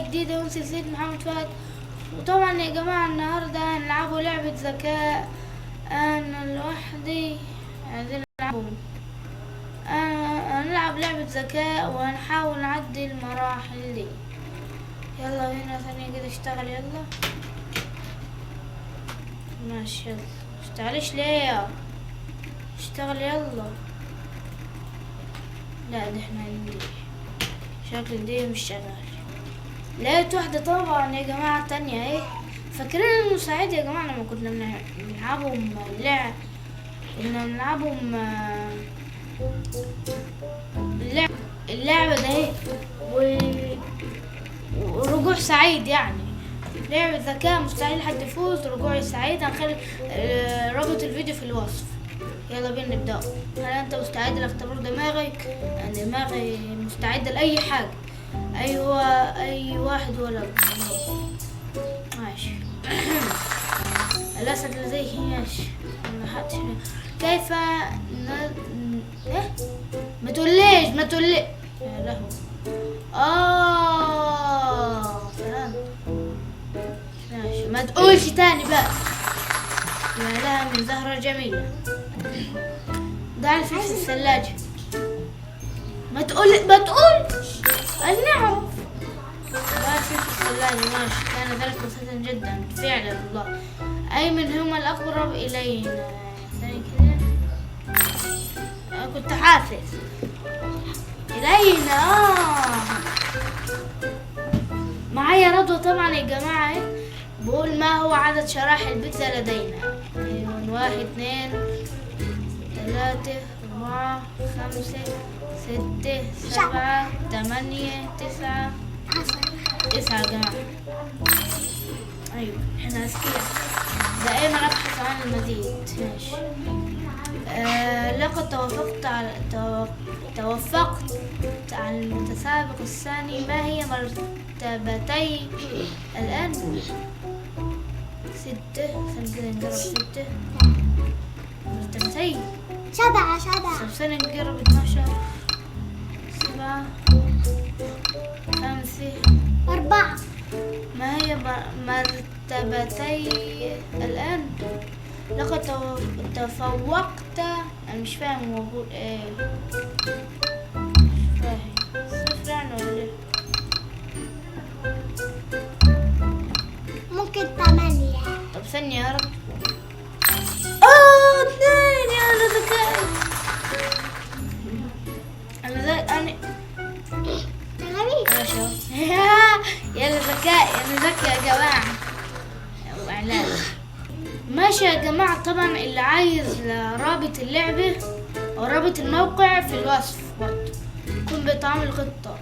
جديدة من سلسلة محمد فهد. وطبعا يا جماعة النهاردة هنلعبوا لعبة ذكاء. أنا لوحدي عايزين هنلعب لعبة ذكاء وهنحاول نعدي المراحل دي. يلا بينا ثانية كده اشتغل. يلا ماشي، يلا اشتغلش ليه؟ اشتغل يلا. لا ده احنا هنجي شكل دي مش شغال. لقيت واحدة طبعا يا جماعة تانية اهي. فاكرين المساعد يا جماعة لما كنا بنلعبهم اللعبة ده اهي ورجوع سعيد، يعني لعبة ذكاء مستحيل حد يفوز رجوع سعيد. هنخلي رابط الفيديو في الوصف. يلا بينا نبدأ. هل انت مستعد لاختبار دماغك؟ دماغي مستعدة لأي حاجة. ايوه اي واحد ولا ماشي. الاسد لديه ماشي. كيف ما تقوليش يا لهوي. فهمت. ماشي ما تقولش تاني بقى. يا لها من زهرة جميلة. ضع الفلفل في الثلاجة. ما تقولش نعرف. ضع الفلفل في الثلاجة. ماشي كان ذلك بسيطا جدا فعلا والله. أي منهما الأقرب إلينا؟ ثاني كده أنا كنت حافظ إلينا. معايا رضوى طبعا يا جماعة. بقول ما هو عدد شرائح البيتزا لدينا؟ 1 2 3 4 5 6 7 8 9 9 يا جماعة. أيوة احنا أذكياء دائما أبحث عن المزيد. ماشي. لقد توفقت على المتسابق الثاني. ما هي مرتبتي الآن؟ 6. خلينا نجرب 6 مرتبتي. 7 خلينا نجرب 12 7 5 4. ما هي مرتبتي الآن؟ لقد تفوقت. أنا مش فاهم هو بقول ايه. مش فاهم 0 يعني ولا ايه؟ ممكن 8. طب ثانية يا رب. 2 يا ذكاء. أنا غريب. يلا ذكاء أنا ذكي يا جماعة. وإعلان ماشي يا جماعة. طبعا اللي عايز رابط اللعبة أو رابط الموقع في الوصف برضه. كن بطعم القطة.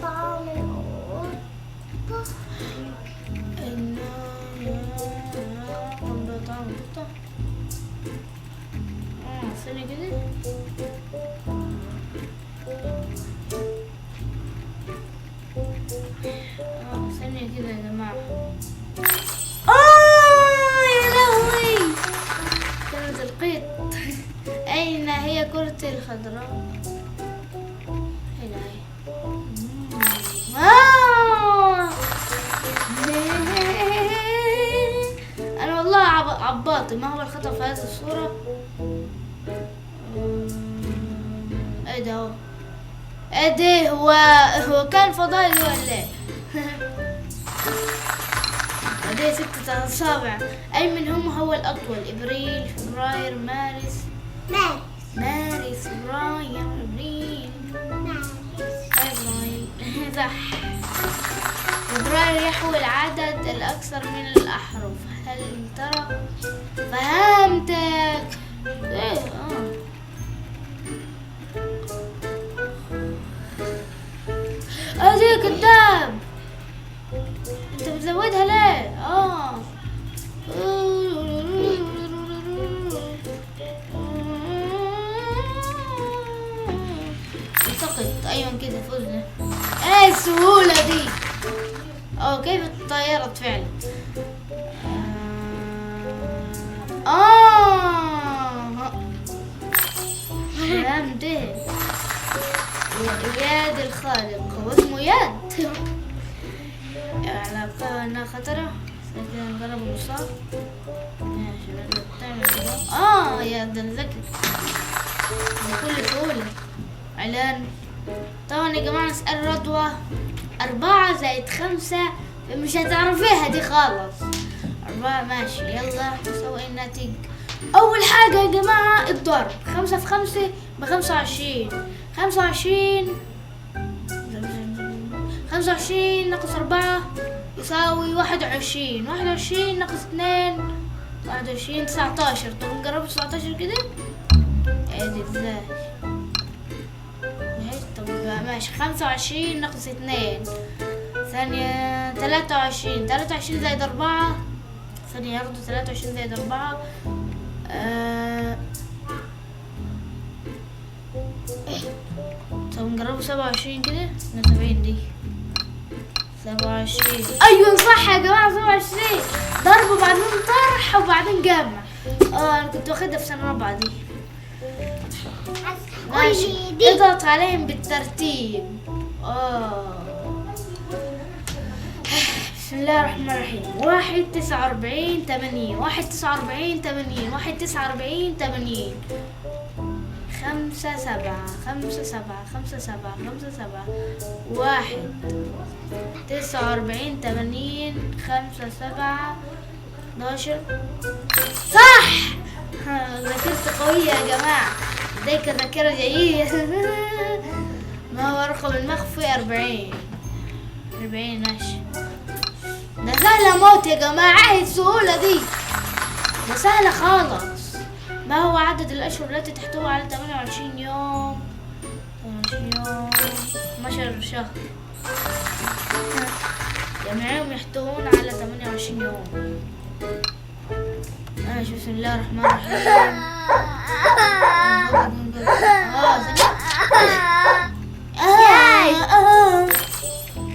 طعام القطة. كن بطعم القطة. ثانية كده. ثانية كده يا جماعة. يا لهوي كانت القيط. أين هي كرة الخضراء؟ هنا هي. أنا والله عباطي. ما هو الخطأ في هذه الصورة؟ ايه ده؟ ايه ده؟ هو كان فضائي ولا ايه؟ لديه 6 أصابع. أي منهم هو الأطول؟ إبريل فبراير مارس فبراير إبريل صح. فبراير يحوي العدد الأكثر من الأحرف. هل ترى فهمتك؟ إيه أدي كذاب. انت بتزودها ليه؟ التقط. ايوه كده فزنا. ايه السهولة دي؟ كيف تطيرت فعلا. فهمت. ياد الخالق هو اسمه ياد. انها خطرة. كده نجرب النصاب. ماشي بدأت تعمل كده. يا ده ذكي بكل سهولة. اعلان. طبعا يا جماعة نسأل رضوى 4 زائد 5 مش هتعرفيها دي خالص. 4 ماشي. يلا نسوي الناتج. أول حاجة يا جماعة الضرب. 5 في 5 ب25. 25 ناقص 4 يساوي 21. 21 ناقص 2 21 19. طب نجرب 19 كده. ادي ازاي؟ طب ماشي. 25 ناقص 2 ثانية 23 زائد 4 ثانية برضه 23 زائد 4 طب نجربه 27 كده. 70 دي 27. ايوه صح يا جماعة 27 ضرب وبعدين طرح وبعدين جمع. انا كنت واخدها في سنة رابعة دي. ماشي. اضغط عليهم بالترتيب. بسم الله الرحمن الرحيم. 1 49 80 1 49 80 1 49 80 5 7 5 7 5 7 5 7 1 49 80 5 7 11. صح. ذاكرتي قوية يا جماعة. ذيك ذاكرة جيدة. ما هو رقم المخفي 40 ماشي. ده سهلة موت يا جماعة. ايه السهولة دي؟ ده سهلة خالص. ما هو عدد الأشهر التي تحتوي على 28 يوم 12 شهر جميعهم يحتوون على 28 يوم. ماشي. بسم الله الرحمن الرحيم.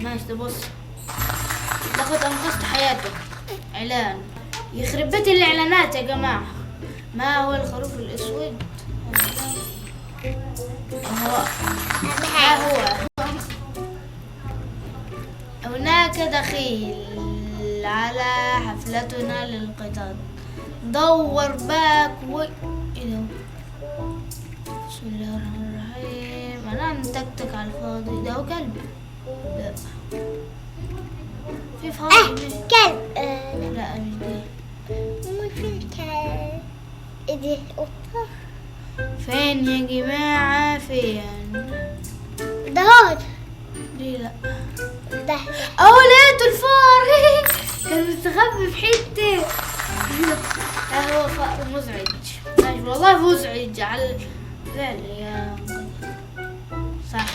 ماشي. تبص لقد أنقذت حياتك. إعلان. يخرب بيت الإعلانات يا جماعة. ما هو الخروف الأسود؟ ما هو هناك دخيل على حفلتنا للقطط. دور باك بسم الله الرحمن الرحيم. أنا نتكتك على الفاضي. ده هو كلب. لا في فاضي. كلب. لا مش دي. فين كلب؟ دي قطة. فين يا جماعة؟ فين؟ ده هون. دي لا. ده لقيته الفار. كان مستخبي في حتة. هو فار مزعج. ماشي والله مزعج. على فعلا يا صح.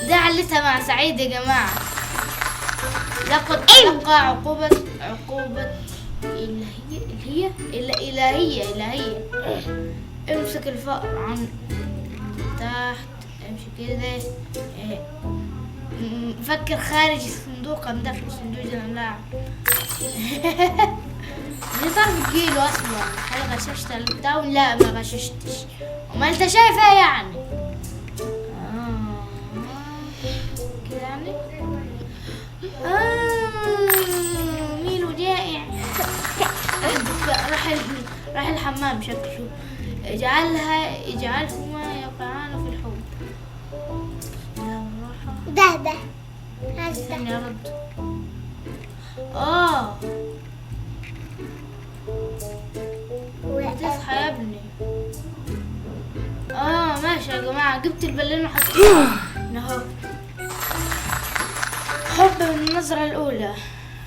ده علتها مع سعيد يا جماعة. لقد تلقى عقوبة إلهية. امسك الفأر عن تحت. امشي كده. فكر خارج الصندوق ام داخل الصندوق زي اللاعب. دي طرف تجيله اصلا. هل غششت التاون؟ لا ما غششتش. وما انت شايفها يعني. كده يعني. ميلو جائع. راح الحمام شكله. اجعلهما يقعان في الحوض. ده استني ارد. تصحى يا ابني. ماشي يا جماعة. جبت البالون وحطيتها اهو. حب من النظرة الأولى.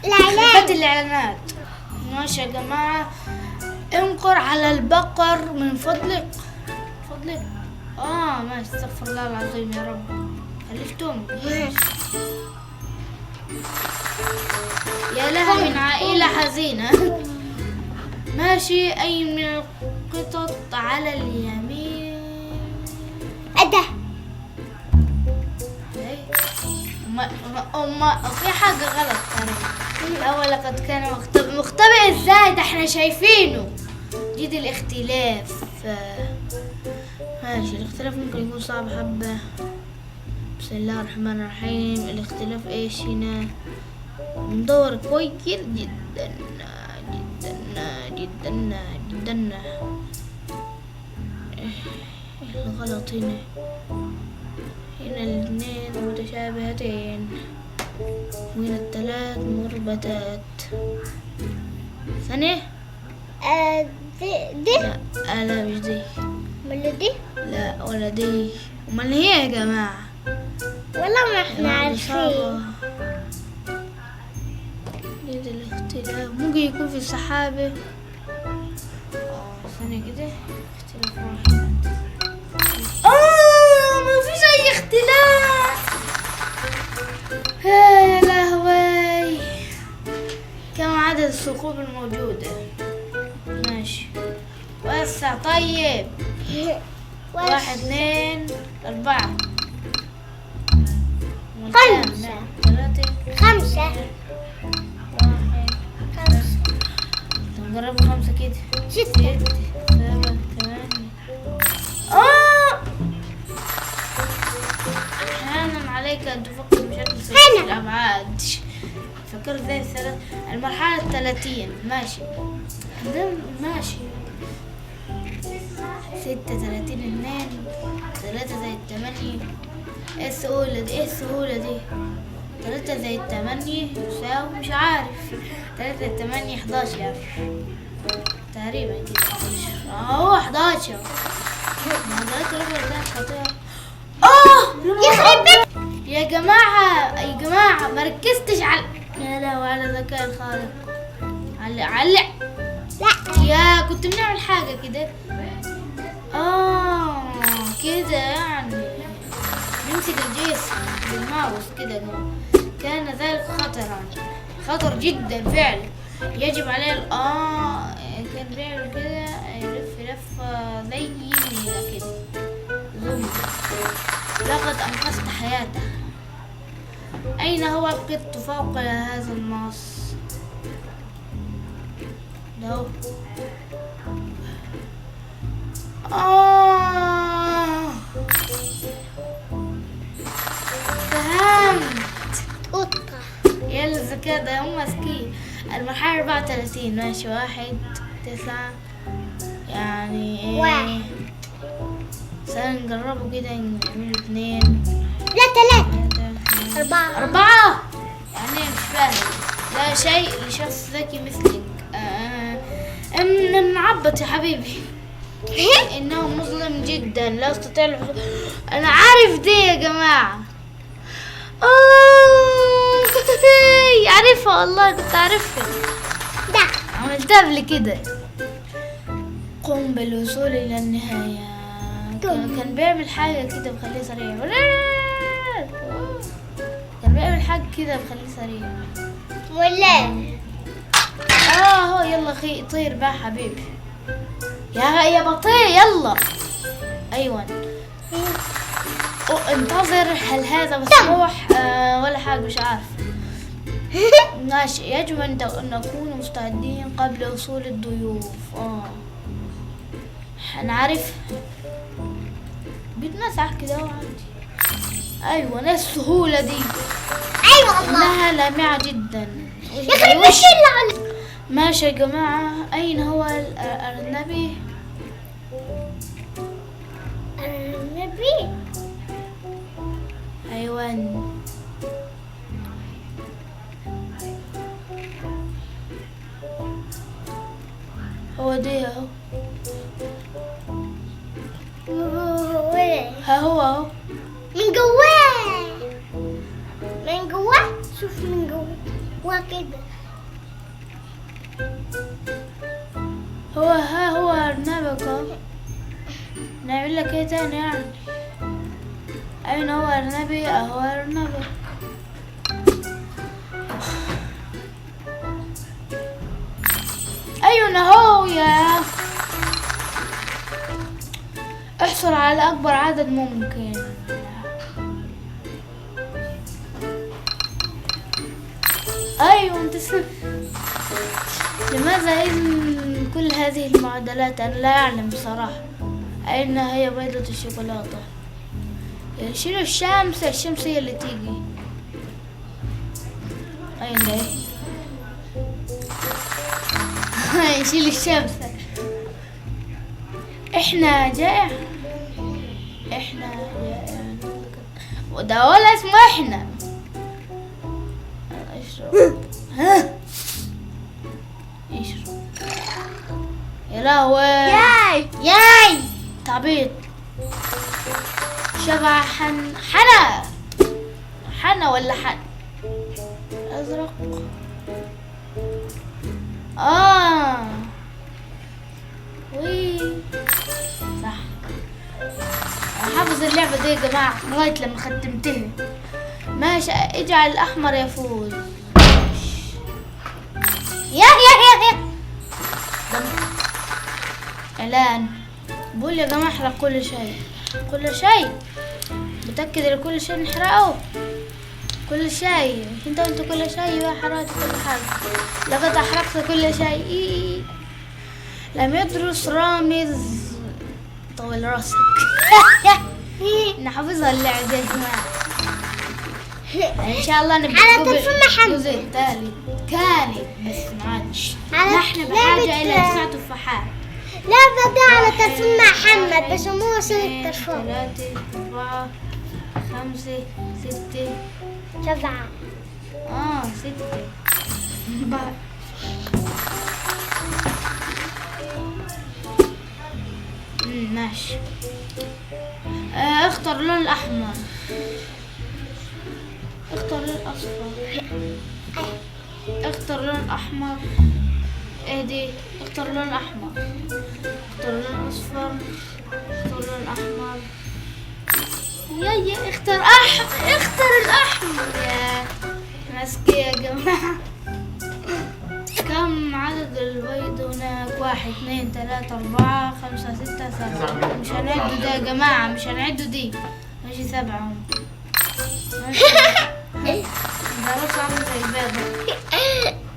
خربت الإعلانات. ماشي يا جماعة. انقر على البقر من فضلك. ماشي. استغفر الله العظيم يا رب. خلفتهم. يا لها من عائلة حزينة. ماشي. أي من القطط على اليمين؟ ده في حاجة غلط. الأول لقد كان مختبئ ازاي؟ ده احنا شايفينه. جديد الاختلاف. ماشي. الاختلاف ممكن يكون صعب حبة. بسم الله الرحمن الرحيم. الاختلاف ايش هنا؟ ندور كويس جدا جدا جدا جدا. ايه الغلط هنا؟ هنا الاثنين متشابهتين وهنا الثلاث مربتات. ثانية. دي لا مش دي. ولا دي لا ولا دي. امال هي يا جماعة؟ والله ما احنا عارفين. ليه الاختلاف؟ ممكن يكون في السحابة. ثانية كده. اختلاف واحد. ما فيش اي اختلاف. يا لهوي. كم عدد الثقوب الموجودة؟ ماشي وسع. طيب 1 2 4 5 3 5 1. 5 نجربوا 5 كده. 6 7 8. أحيانا عليك أن تفكر بشكل سلسلي الأبعاد. فكر زي المرحلة 30. ماشي ماشي. 36 2 3 زائد 8. ايه السهولة دي؟ ايه السهولة دي؟ 3 زائد 8 يساوي مش عارف. 3 زائد 8 11 يعني. تقريبا كده. اهو 11. معدلات الرقم ده خطيرة. يخرب بيت. يا جماعة ما ركزتش على يا لهوي على ذكاء الخارق. علق لا يا كنت بنعمل حاجة كده. كده يعني نمسك الجسم بالماوس كده. كان ذلك خطر جدا فعلا. يجب عليه كان بيعمل كده يلف لفة زي النيلة كده. لقد أنقذت حياته. أين هو القط فوق هذا النص؟ ده فهمت. قطة. يا الذكاء ده هم ماسكين. المرحلة 34. ماشي 1 9 يعني 1 نجربه كده. نعمله 2 لا 3 4 يعني مش فاهم. لا شيء لشخص ذكي مثلك. معبط يا حبيبي. إنه مظلم جدا لا أستطيع الحصول. أنا عارف دي يا جماعة. عارفها والله كنت عارفها. ده عملتها قبل كده. قم بالوصول إلى النهاية. كان بيعمل حاجة كده بخليه سريع. كان بيعمل حاجة كده بخليه سريع. ولا هو يلا أخي طير بقى حبيبي. يا بطيء يلا. أيوة. انتظر. هل هذا مسموح ولا حاجة مش عارف. ماشي. يجب أن نكون مستعدين قبل وصول الضيوف. هنعرف بيتنسح كده عادي. أيوة ناس السهولة دي. ايوه والله إنها لامعة جدا. يخرب بيت اللعنة. ماشي يا جماعة. أين هو النبي؟ النبي. أيوة هو دي اهو. ها هو اهو. من جواه من جواه. شوف من جواه كده. هو أرنبك اهو. نعمل لك ايه تاني يعني؟ أين هو أرنبي؟ أهو أرنبك. أيوة اهو. يا احصل على أكبر عدد ممكن. أيوة انت لماذا إذن كل هذه المعادلات؟ أنا لا أعلم بصراحة. أين هي بيضة الشوكولاتة؟ يشيلوا الشمس هي اللي تيجي. اي ده يشيل الشمس. احنا جائع، احنا جائع، وده ولا اسمه احنا. اشرب. ها اشرب. يا لهوي ياي ياي تعبيط. شبع حنا ولا حن ازرق. وي صح. حافظ اللعبة دي يا جماعة لغاية لما ختمتها. ماشي، اجعل الأحمر يفوز. يا إعلان بقول يا جماعة احرق كل شيء. كل شيء متأكد ان كل شيء نحرقه؟ كل شيء انت قلت كل شيء وحرقت كل حاجة. لقد احرقت كل شيء. لم يدرس رامز طول راسك. نحفظها اللعبة يا جماعة. ان شاء الله نبقى على تلفون محمد. الجزء التالي كانت بس ما عادش. على نحن بحاجة لعبة- الى 9 تفاحات. لعبة دي على تلفون محمد بسموها صلة تلفون. 3 4 5 6 7 6 ماشي. اختر اللون الأحمر. اختر اللون الأصفر. اختر اللون الأحمر. اهدي. اختر اللون الأحمر. اختر اللون الأصفر. اختر اللون الأحمر. يا اختر اختر الأحمر. يا مسكي يا جماعة. كم عدد البيض هناك؟ 1 2 3 4 5 6 7. مش هنعده ده يا جماعة، مش هنعده دي. ماشي 7 هم. ده رأس عامل زي البيضة.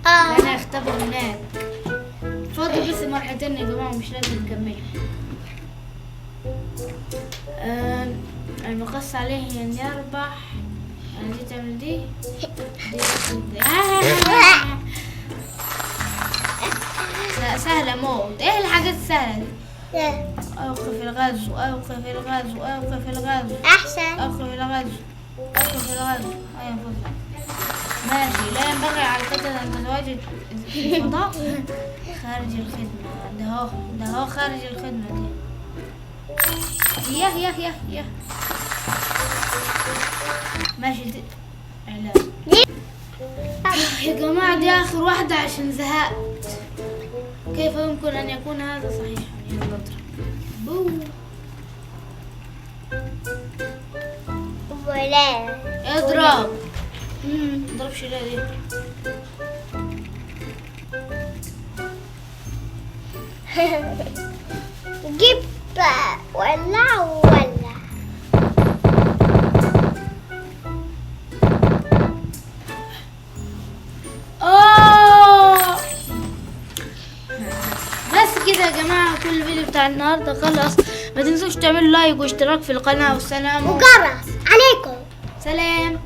أنا اختبر هناك. فاضل بس مرحلتين يا جماعة ومش لازم نكملها. المقص عليه أن يربح. يعني دي تعمل دي. لا سهلة موت. ايه الحاجات السهلة دي؟ اوقف الغزو، اوقف الغزو، اوقف الغزو، أحسن. اوقف الغزو، اوقف الغزو. ايوه فضل. ماشي. لا ينبغي على القتل ان تتواجد في الفضاء خارج الخدمة. ده هو خارج الخدمة دي. ياه ماشي دي. اعلان يا جماعة. دي اخر واحدة عشان زهقت. كيف يمكن ان يكون هذا صحيحا؟ يلا اضرب. بو. ولا اضرب. اضربش ليه دي؟ جيب ولا بس كده يا جماعة كل الفيديو بتاع النهاردة خلص. ما تنسوش تعملوا لايك واشتراك في القناة. والسلام وجرس عليكم. سلام.